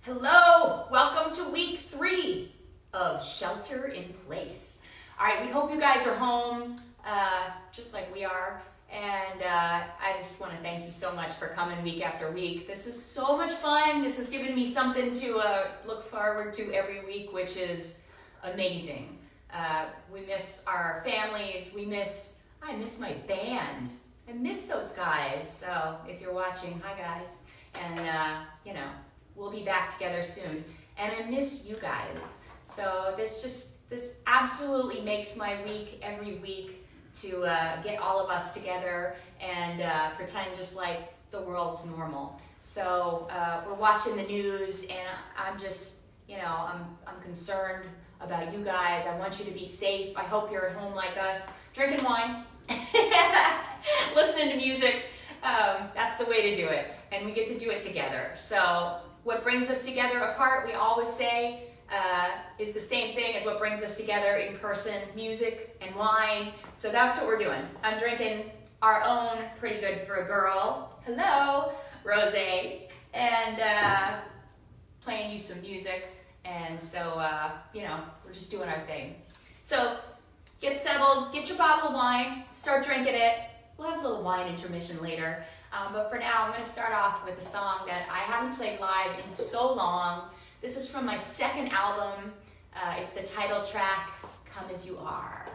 Hello, welcome to week 3 of Shelter in Place. All right, we hope you guys are home, just like we are. And I just want to thank you so much for coming week after week. This is so much fun. This has given me something to look forward to every week, which is amazing. We miss our families. I miss my band. I miss those guys. So if you're watching, hi guys. And, we'll be back together soon. And I miss you guys. So this absolutely makes my week every week to get all of us together and pretend just like the world's normal. So we're watching the news, and I'm just, I'm concerned about you guys. I want you to be safe. I hope you're at home like us, drinking wine, listening to music. That's the way to do it, and we get to do it together. So what brings us together apart, we always say, is the same thing as what brings us together in person: music and wine. So that's what we're doing. I'm drinking our own Pretty Good for a Girl, hello, rosé, and playing you some music. And so, we're just doing our thing. So get settled, get your bottle of wine, start drinking it. We'll have a little wine intermission later. But for now, I'm going to start off with a song that I haven't played live in so long. This is from my second album. It's the title track, Come As You Are.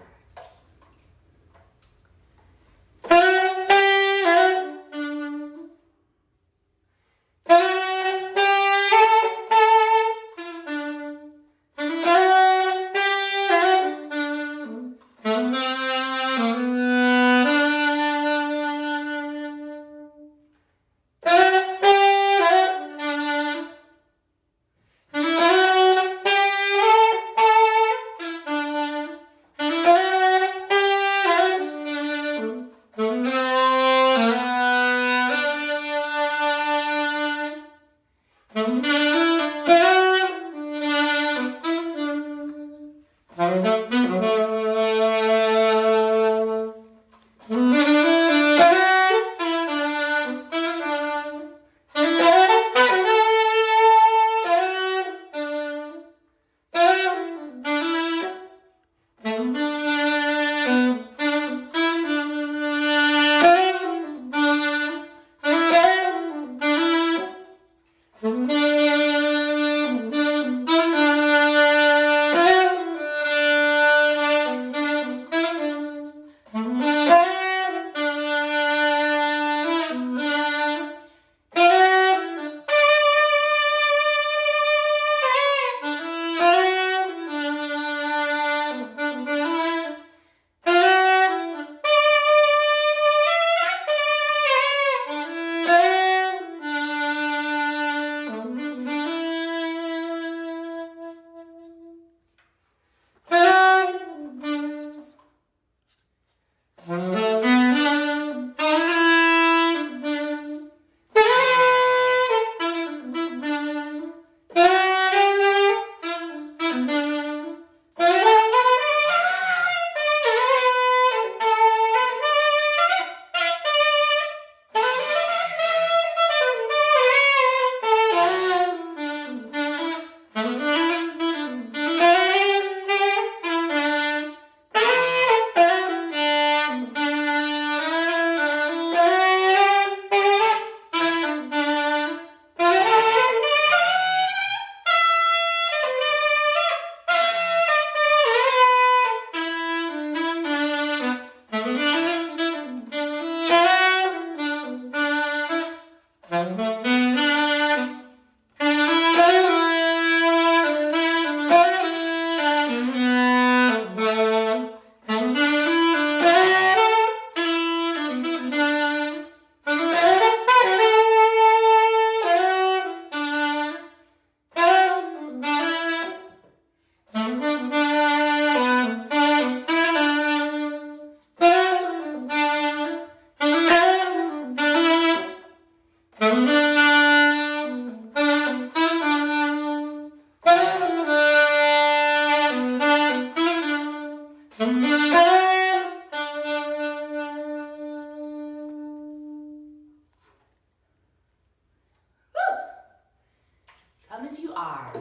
Come as you are.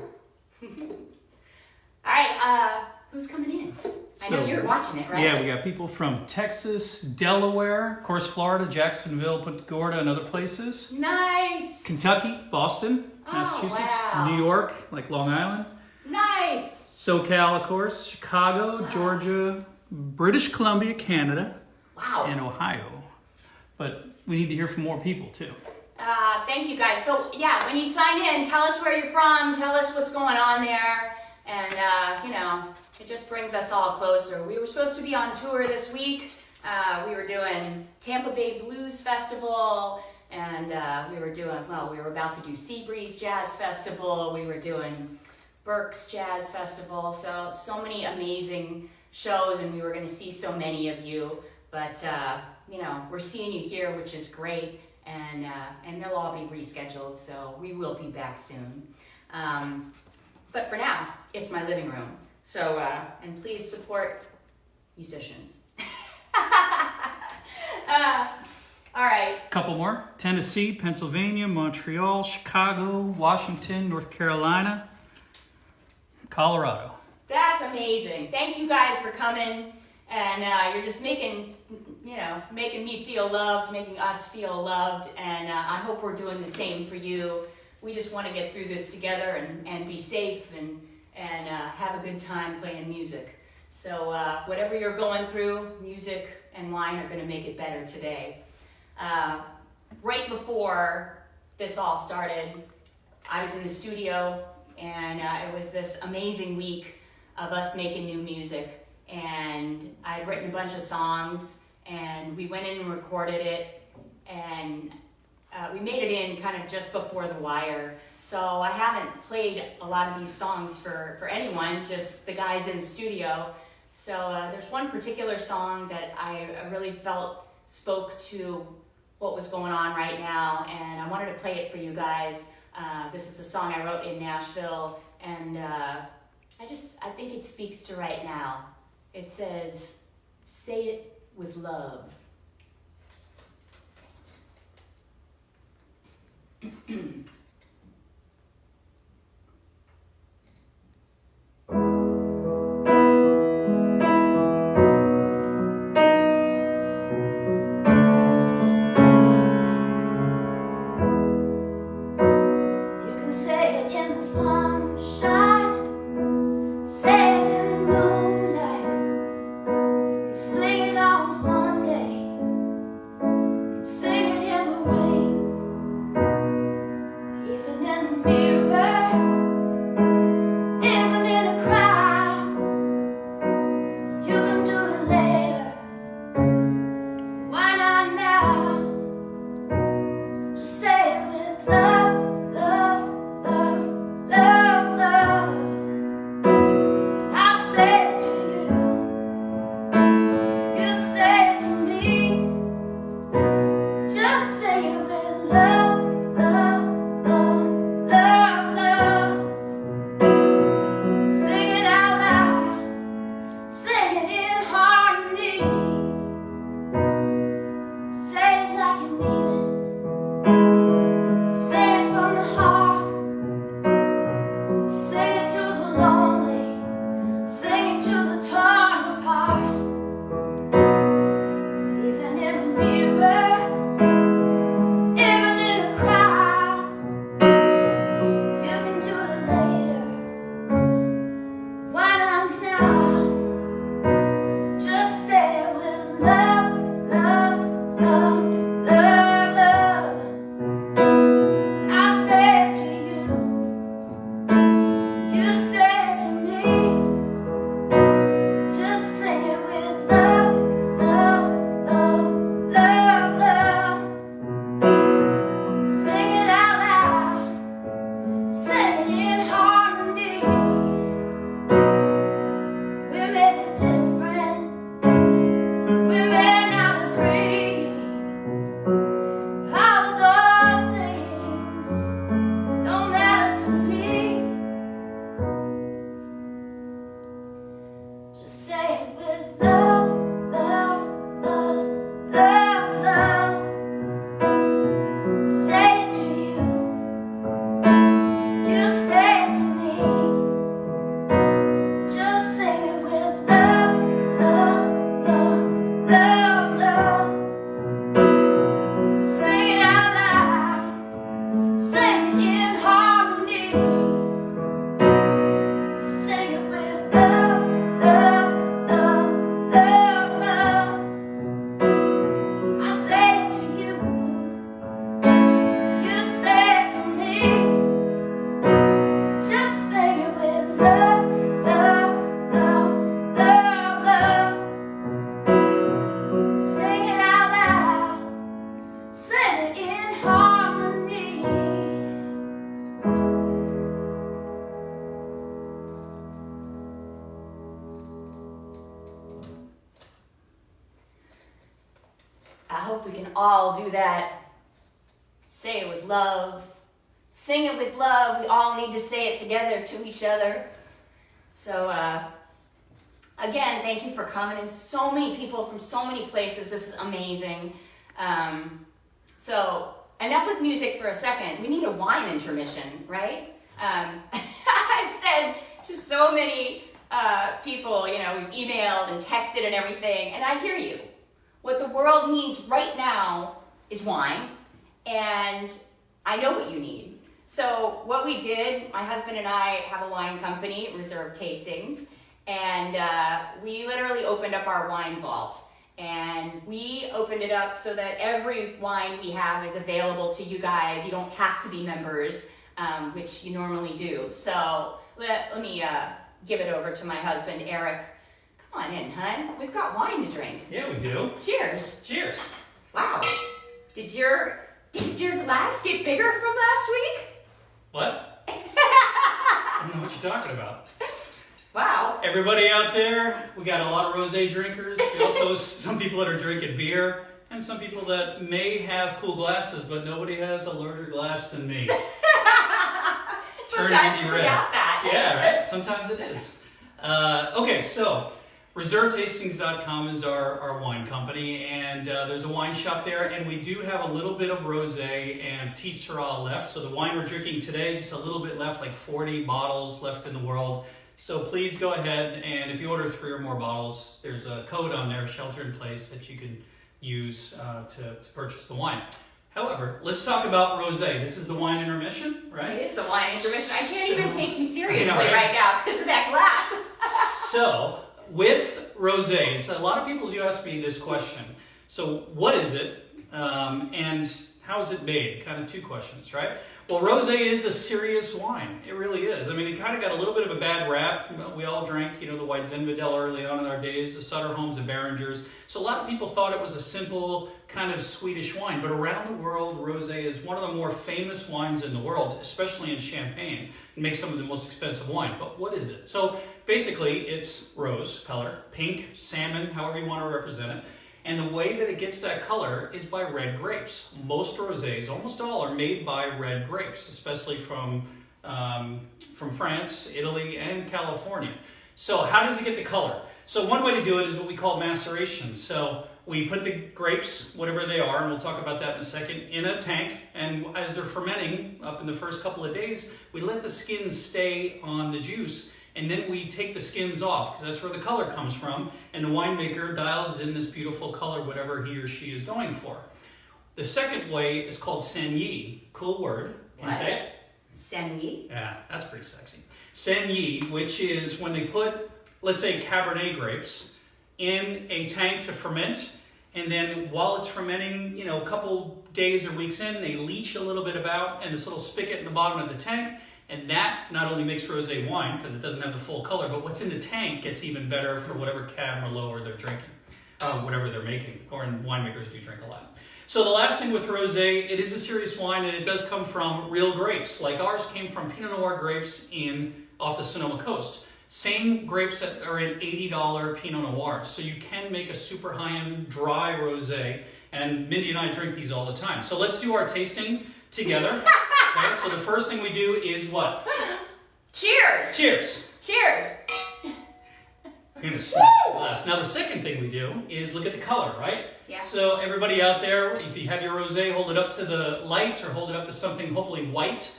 All right, who's coming in? I know you're watching it, right? Yeah, we got people from Texas, Delaware, of course, Florida, Jacksonville, Punta Gorda, and other places. Nice. Kentucky, Boston, Massachusetts, wow. New York, like Long Island. Nice. SoCal, of course, Chicago, Georgia, British Columbia, Canada, Wow. and Ohio. But we need to hear from more people, too. Thank you, guys. So, yeah, when you sign in, tell us where you're from, tell us what's going on there, and, it just brings us all closer. We were supposed to be on tour this week. We were doing Tampa Bay Blues Festival, and we were about to do Seabreeze Jazz Festival. We were doing Berks Jazz Festival. So many amazing shows, and we were going to see so many of you. But, we're seeing you here, which is great, and they'll all be rescheduled, so we will be back soon. But for now, it's my living room. So, and please support musicians. All right. Couple more. Tennessee, Pennsylvania, Montreal, Chicago, Washington, North Carolina, Colorado. That's amazing. Thank you guys for coming. And you're just making me feel loved, making us feel loved. And I hope we're doing the same for you. We just want to get through this together and be safe and have a good time playing music. So whatever you're going through, music and wine are going to make it better today. Right before this all started, I was in the studio, and it was this amazing week of us making new music. And I had written a bunch of songs, and we went in and recorded it, and we made it in kind of just before the wire. So I haven't played a lot of these songs for anyone, just the guys in the studio. So there's one particular song that I really felt spoke to what was going on right now, and I wanted to play it for you guys. This is a song I wrote in Nashville, and I think it speaks to right now. It says, "Say it with love." Just say it with love, love, love, love. all do that. Say it with love. Sing it with love. We all need to say it together to each other. So, again, thank you for coming. And so many people from so many places. This is amazing. So, enough with music for a second. We need a wine intermission, right? I've said to so many people, you know, we've emailed and texted and everything, and I hear you. What the world needs right now is wine, and I know what you need. So what we did, my husband and I have a wine company, Reserve Tastings, and we literally opened up our wine vault. And we opened it up so that every wine we have is available to you guys. You don't have to be members, which you normally do. So let me give it over to my husband, Eric. Come on in, hun. We've got wine to drink. Yeah, we do. Cheers. Cheers. Wow. Did your glass get bigger from last week? What? I don't know what you're talking about. Wow. Everybody out there, we got a lot of rosé drinkers. We also some people that are drinking beer, and some people that may have cool glasses, but nobody has a larger glass than me. Sometimes it's about that. Yeah, right? Sometimes it is. Okay, so ReserveTastings.com is our wine company, and there's a wine shop there, and we do have a little bit of rosé and Petit Syrah left. So the wine we're drinking today, just a little bit left, like 40 bottles left in the world. So please go ahead, and if you order 3 or more bottles, there's a code on there, Shelter in Place, that you can use to purchase the wine. However, let's talk about rosé. This is the wine intermission, right? It is the wine intermission. I can't even take you seriously I know, right now because of that glass. So, with rosés, a lot of people do ask me this question. So, what is it, and how is it made? Kind of 2 questions, right? Well, rosé is a serious wine. It really is. I mean, it kind of got a little bit of a bad rap. We all drank, you know, the white Zinfandel early on in our days, the Sutter Homes and Beringers. So a lot of people thought it was a simple kind of Swedish wine. But around the world, rosé is one of the more famous wines in the world, especially in Champagne. It makes some of the most expensive wine. But what is it? So basically, it's rose color, pink, salmon, however you want to represent it. And the way that it gets that color is by red grapes. Most rosés, almost all, are made by red grapes, especially from France, Italy, and California. So how does it get the color? So one way to do it is what we call maceration. So we put the grapes, whatever they are, and we'll talk about that in a second, in a tank. And as they're fermenting up in the first couple of days, we let the skins stay on the juice. And then we take the skins off, because that's where the color comes from, and the winemaker dials in this beautiful color, whatever he or she is going for. The second way is called saignée. Cool word. Can you say it? Saignée? Yeah, that's pretty sexy. Saignée, which is when they put, let's say, Cabernet grapes in a tank to ferment, and then while it's fermenting, you know, a couple days or weeks in, they leach a little bit about in this little spigot in the bottom of the tank. And that not only makes rosé wine, because it doesn't have the full color, but what's in the tank gets even better for whatever Cab Merlot they're drinking, whatever they're making, or winemakers do drink a lot. So the last thing with rosé, it is a serious wine, and it does come from real grapes. Like ours came from Pinot Noir grapes off the Sonoma coast. Same grapes that are in $80 Pinot Noirs. So you can make a super high-end dry rosé, and Mindy and I drink these all the time. So let's do our tasting together. Okay, so the first thing we do is what? Cheers! Cheers! Cheers! I'm going to smash the glass. Now the second thing we do is look at the color, right? Yeah. So everybody out there, if you have your rosé, hold it up to the light or hold it up to something hopefully white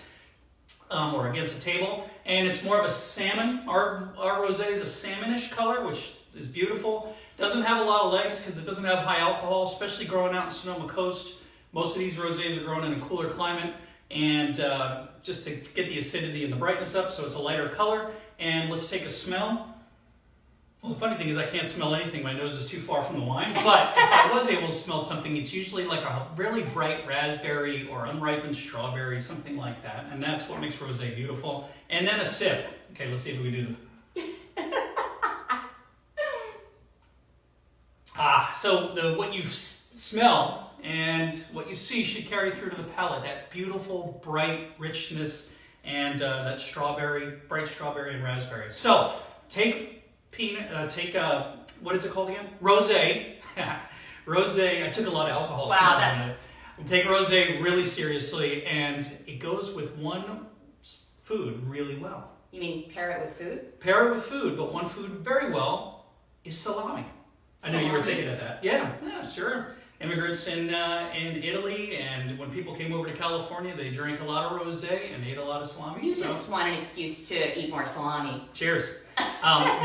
or against the table. And it's more of a salmon. Our rosé is a salmonish color, which is beautiful. Doesn't have a lot of legs because it doesn't have high alcohol, especially growing out in Sonoma Coast. Most of these rosés are grown in a cooler climate. And just to get the acidity and the brightness up, so it's a lighter color. And let's take a smell. Well, the funny thing is I can't smell anything. My nose is too far from the wine. But if I was able to smell something, it's usually like a really bright raspberry or unripened strawberry, something like that. And that's what makes rosé beautiful. And then a sip. Okay, let's see if we do. So what you smell and what you see should carry through to the palate, that beautiful, bright richness and that bright strawberry and raspberry. So take what is it called again? Rosé. Rosé, I took a lot of alcohol. Wow, that's... I take rosé really seriously, and it goes with one food really well. You mean pair it with food? Pair it with food, but one food very well is salami. I know you were thinking of that. Yeah, sure. Immigrants in Italy, and when people came over to California, they drank a lot of rosé and ate a lot of salami. You just want an excuse to eat more salami. Cheers.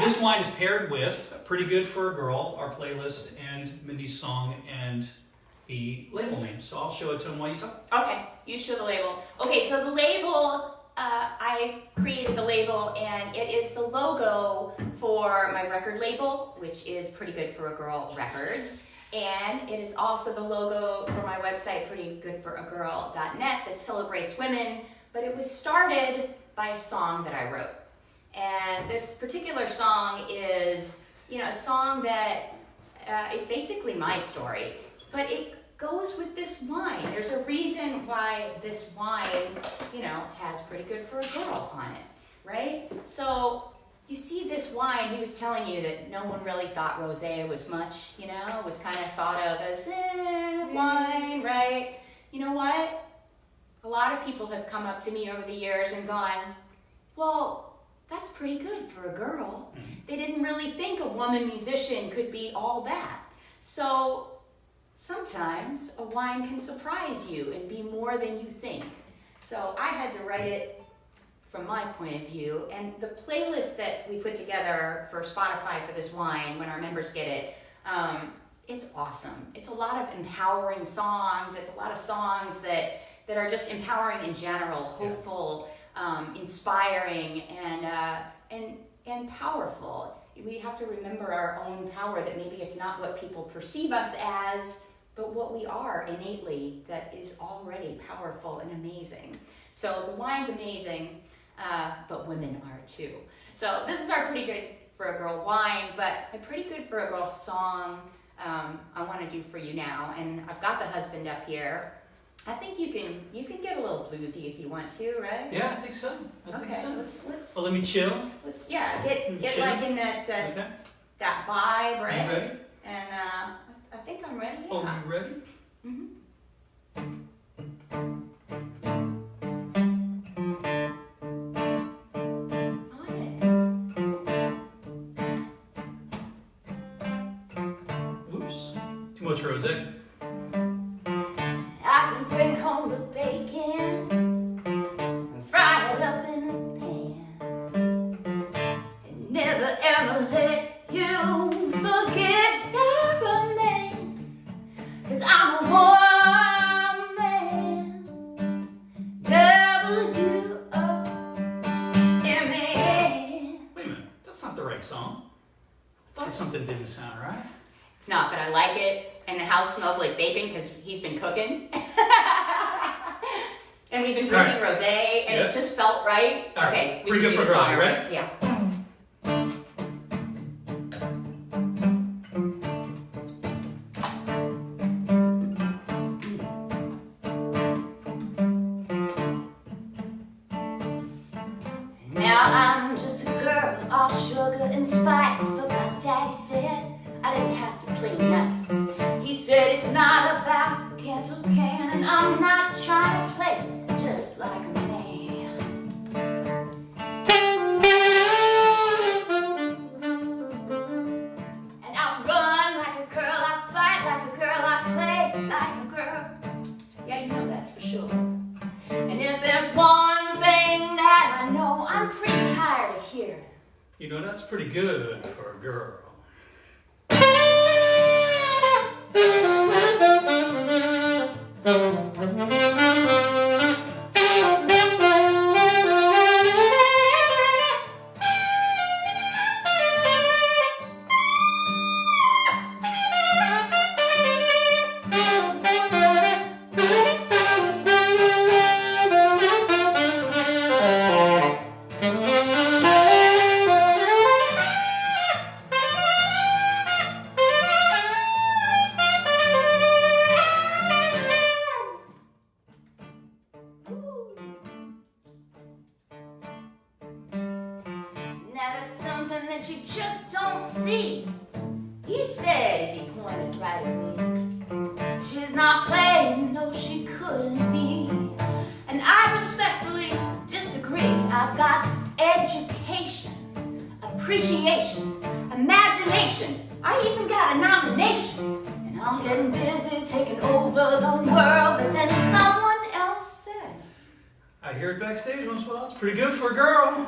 This wine is paired with Pretty Good for a Girl, our playlist, and Mindi's song, and the label name. So I'll show it to him while you talk. Okay, you show the label. Okay, so the label, I created the label, and it is the logo for my record label, which is Pretty Good for a Girl Records. And it is also the logo for my website, prettygoodforagirl.net, that celebrates women. But it was started by a song that I wrote. And this particular song is, a song that is basically my story. But it goes with this wine. There's a reason why this wine, has Pretty Good for a Girl on it, right? So you see this wine, he was telling you that no one really thought rosé was much, was kind of thought of as wine, right? You know what? A lot of people have come up to me over the years and gone, well, that's pretty good for a girl. They didn't really think a woman musician could be all that. So sometimes a wine can surprise you and be more than you think. So I had to write it from my point of view, and the playlist that we put together for Spotify for this wine, when our members get it, it's awesome. It's a lot of empowering songs. It's a lot of songs that are just empowering in general, hopeful, inspiring, and powerful. We have to remember our own power, that maybe it's not what people perceive us as, but what we are innately that is already powerful and amazing. So the wine's amazing. But women are too. So this is our Pretty Good for a Girl wine, but a Pretty Good for a Girl song I want to do for you now. And I've got the husband up here. I think you can get a little bluesy if you want to, right? Yeah, I think so. Okay, let's. Well, let me chill. Let's get chill. like in that vibe, right? You ready? And I think I'm ready. Oh, you ready? Mm-hmm. Too much rosé. I can bring home the bacon and fry it up in a pan, and never ever let you forget you're a man, 'cause I'm a woman, W-O-M-A-N. Wait a minute, that's not the right song. I thought something didn't sound right. It's not, but I like it, and the house smells like bacon because he's been cooking. And we've been drinking rosé, and it just felt right. All right. Okay, we Pretty should Good do for the a Girl, song, you ready? Yeah. Now I'm just a girl, all sugar and spice, but my daddy said I didn't have to play nice. He said it's not about can to can, and I'm not trying to play just like a man. And I run like a girl, I fight like a girl, I play like a girl. Yeah, you know that's for sure. And if there's one thing that I know, I'm pretty tired of hearing. You know, that's pretty good for a girl. Now that's something that you just don't see. He says he pointed right at me. She's not playing, no she couldn't be. And I respectfully disagree. I've got education, appreciation, imagination. I even got a nomination. And I'm getting busy taking over the world. But then someone else said, I hear it backstage once in a while. It's pretty good for a girl.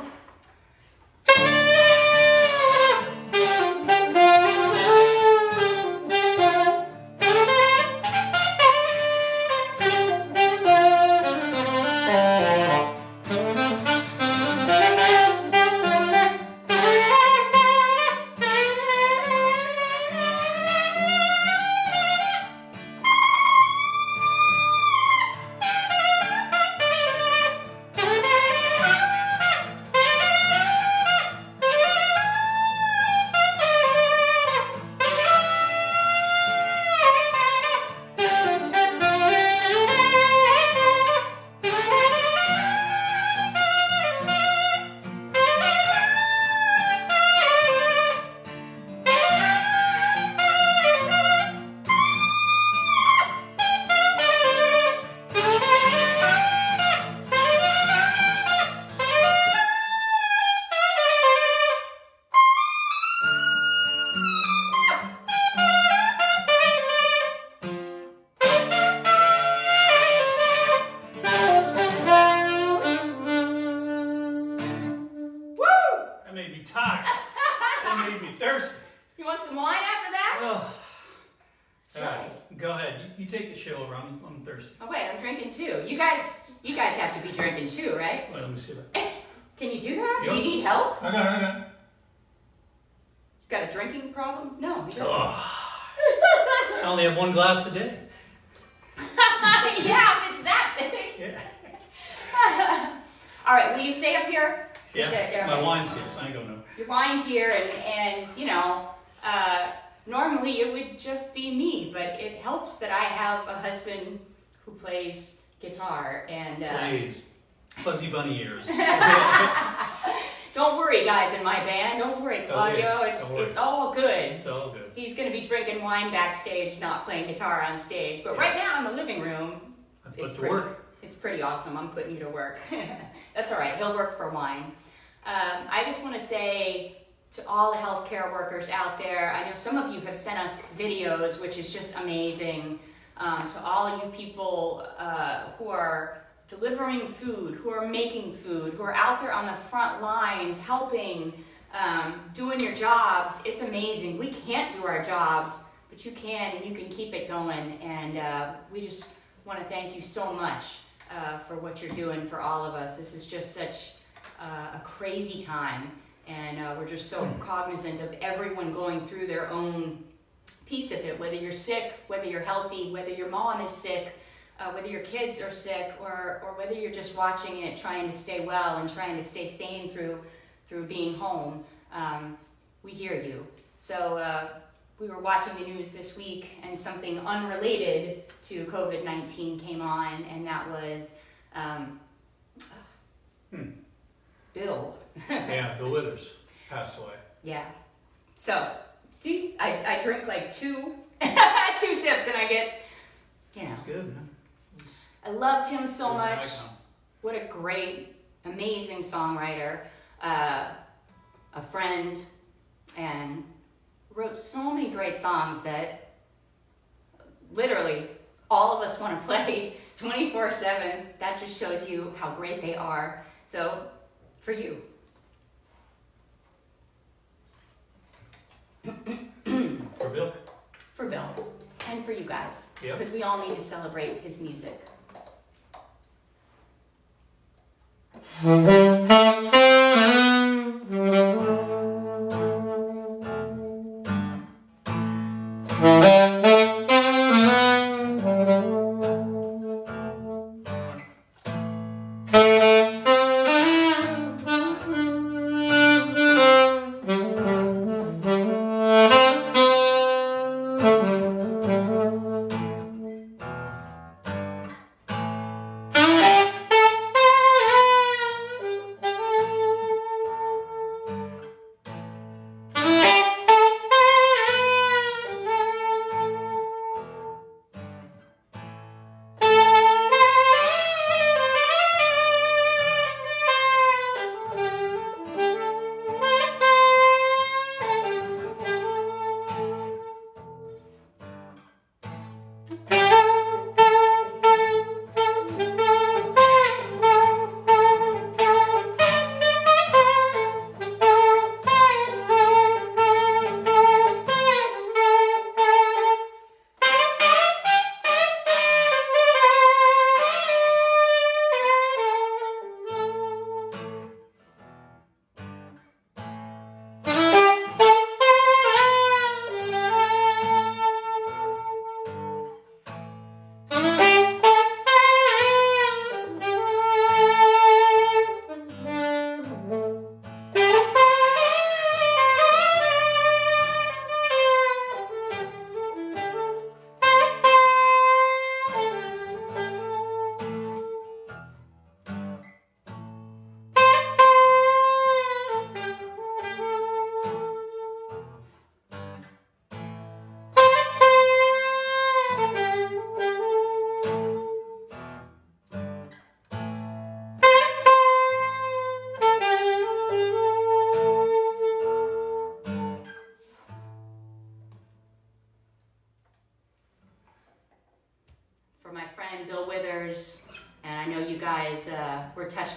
That made me thirsty. You want some wine after that? Oh. All right, go ahead. You take the show over. I'm thirsty. Oh wait, I'm drinking too. You guys have to be drinking too, right? Wait, let me see that. Can you do that? Yep. Do you need help? I got it. Got a drinking problem? No, he doesn't. I only have one glass a day. Yeah, if it's that big. Yeah. All right, will you stay up here? Yeah. My wine's here, so I ain't going nowhere. Your wine's here, and you know, normally it would just be me, but it helps that I have a husband who plays guitar and. Plays fuzzy bunny ears. Don't worry, guys in my band. Don't worry, Claudio. It's all good. It's all good. He's going to be drinking wine backstage, not playing guitar on stage. But right now in the living room, it's pretty awesome. I'm putting you to work. That's all right. He'll work for wine. I just want to say to all the healthcare workers out there, I know some of you have sent us videos, which is just amazing. To all of you people who are delivering food, who are making food, who are out there on the front lines helping, doing your jobs. It's amazing. We can't do our jobs, but you can, and you can keep it going. And we just want to thank you so much for what you're doing for all of us. This is just such a crazy time, and we're just so cognizant of everyone going through their own piece of it, whether you're sick, whether you're healthy, whether your mom is sick, whether your kids are sick, or whether you're just watching it, trying to stay well and trying to stay sane through being home. We hear you. So we were watching the news this week, and something unrelated to COVID-19 came on, and that was Bill. Yeah, Bill Withers passed away. Yeah. So, see, I drink like two sips, and I get, That's good, man. I loved him so much. Icon. What a great, amazing songwriter, a friend, and wrote so many great songs that literally all of us want to play 24/7. That just shows you how great they are. So, for you. For Bill. For Bill. And for you guys. Yep. Because we all need to celebrate his music.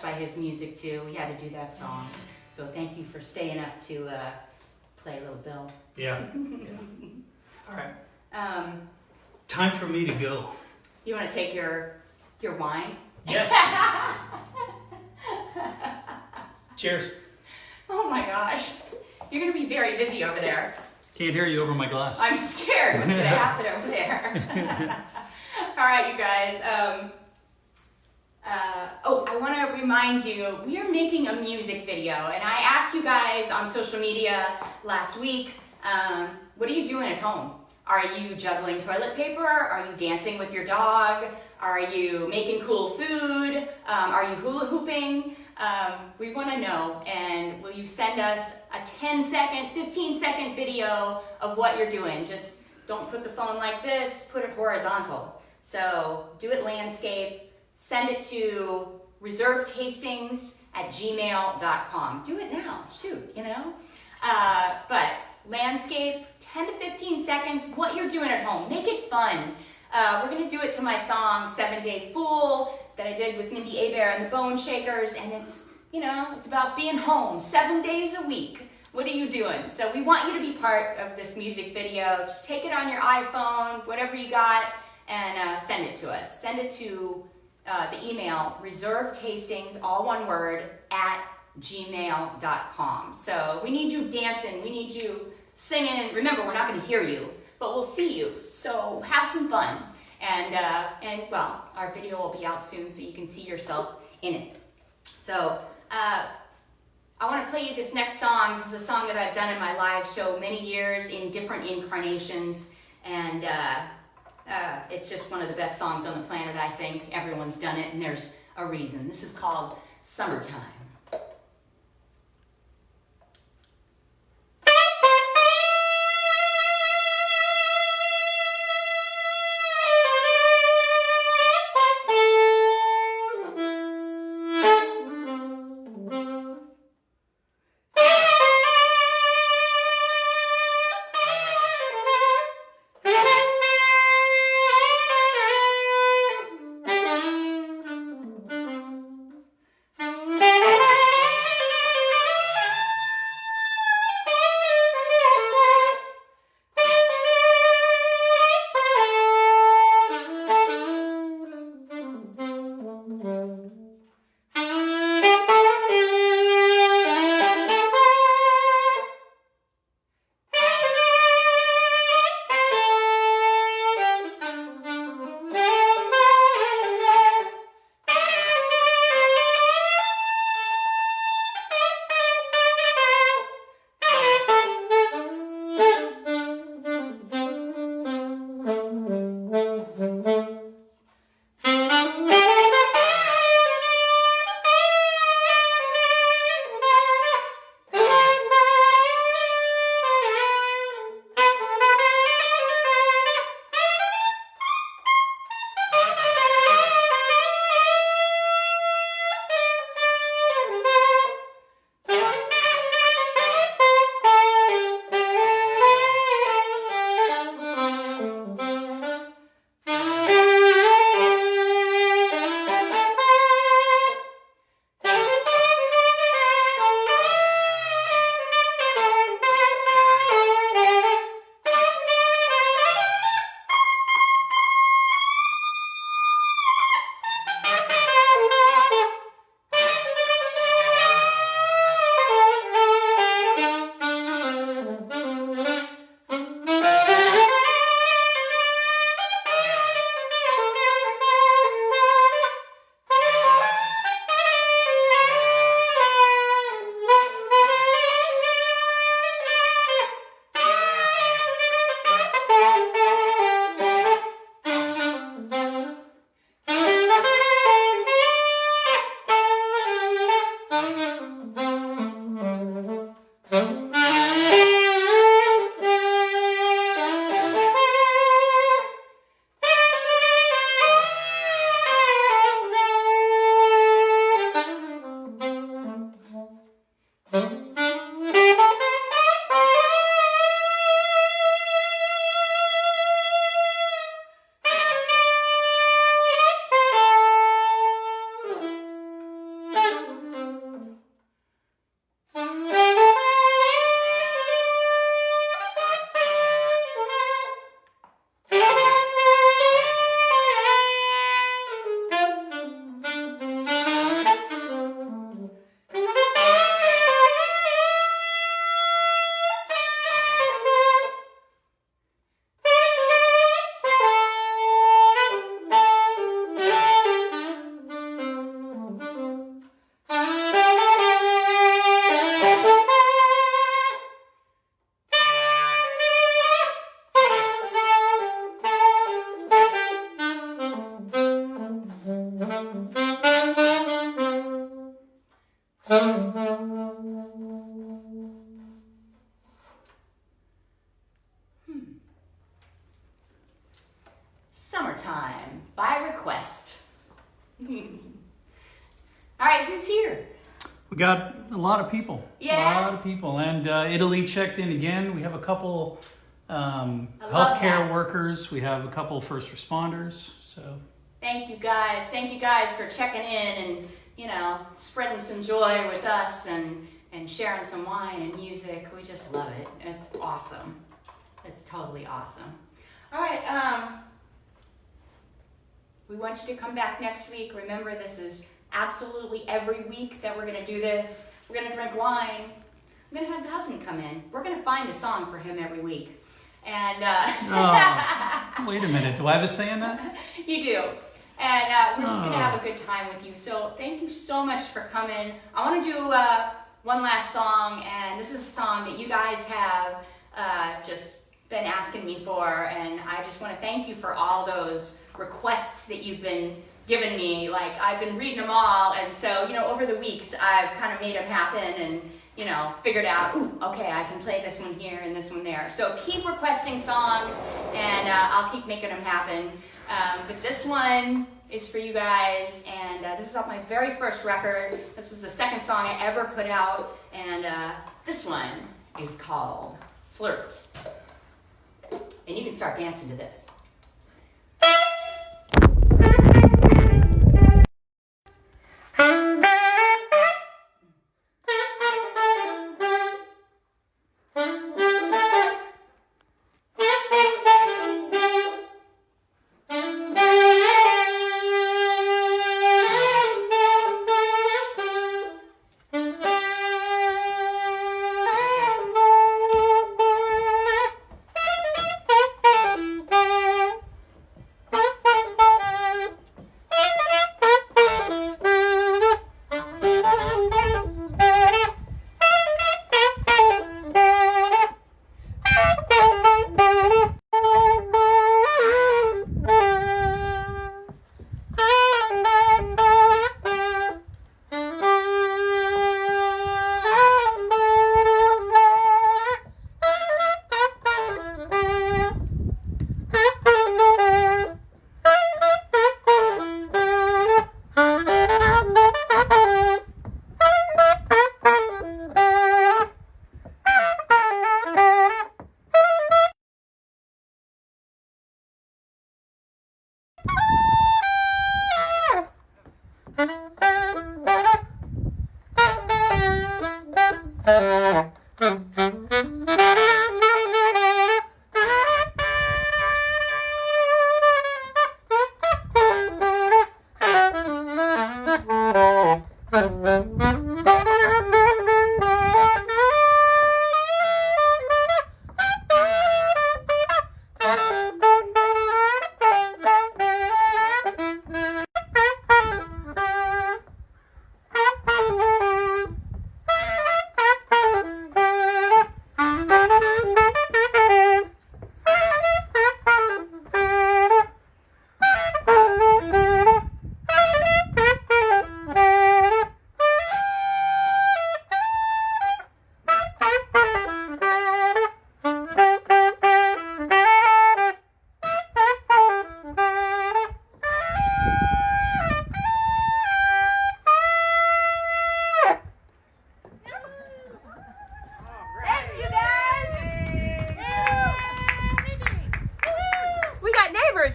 by his music too. We had to do that song. So thank you for staying up to play Little Bill. Yeah. All right. Time for me to go. You want to take your wine? Yes. Cheers. Oh my gosh. You're going to be very busy over there. Can't hear you over my glass. I'm scared what's going to happen over there. All right, you guys. I want to remind you, we are making a music video, and I asked you guys on social media last week, what are you doing at home? Are you juggling toilet paper? Are you dancing with your dog? Are you making cool food? Are you hula hooping? We want to know, and will you send us a 10-second, 15-second video of what you're doing? Just don't put the phone like this, put it horizontal. So do it landscape, send it to reservetastings@gmail.com. Do it now, shoot, you know? But landscape, 10 to 15 seconds, what you're doing at home. Make it fun. We're gonna do it to my song, 7 Day Fool, that I did with Mindi, Abair and the Bone Shakers, and it's, you know, it's about being home 7 days a week. What are you doing? So we want you to be part of this music video. Just take it on your iPhone, whatever you got, and send it to us. Send it to the email, reservetastings, all one word, @gmail.com. So we need you dancing, we need you singing. Remember, we're not gonna hear you, but we'll see you. So have some fun. And well, our video will be out soon so you can see yourself in it. So I want to play you this next song. This is a song that I've done in my live show many years in different incarnations, and it's just one of the best songs on the planet, I think. Everyone's done it, and there's a reason. This is called Summertime. We got a lot of people. Yeah. A lot of people. And Italy checked in again. We have a couple healthcare that. workers. We have a couple first responders. So Thank you guys. Thank you guys for checking in and, spreading some joy with us and sharing some wine and music. We just love it. It's awesome. It's totally awesome. All right. We want you to come back next week. Remember, this is absolutely every week that we're going to do this. We're going to drink wine. I'm going to have the husband come in. We're going to find a song for him every week. And wait a minute. Do I have a say in that? You do. And we're just going to have a good time with you. So thank you so much for coming. I want to do one last song. And this is a song that you guys have just been asking me for. And I just want to thank you for all those requests that you've been giving me. Like, I've been reading them all. And so, over the weeks, I've kind of made them happen and, figured out, okay, I can play this one here and this one there. So keep requesting songs, and I'll keep making them happen. But this one is for you guys, and this is off my very first record. This was the second song I ever put out, and this one is called Flirt. And you can start dancing to this.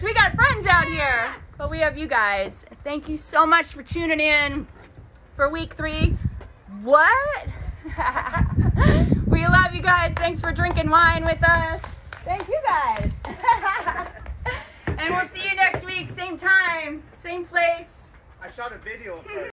We got friends out here, but we have you guys. Thank you so much for tuning in for week 3. What? We love you guys. Thanks for drinking wine with us. Thank you guys. And we'll see you next week, same time, same place. I shot a video of her.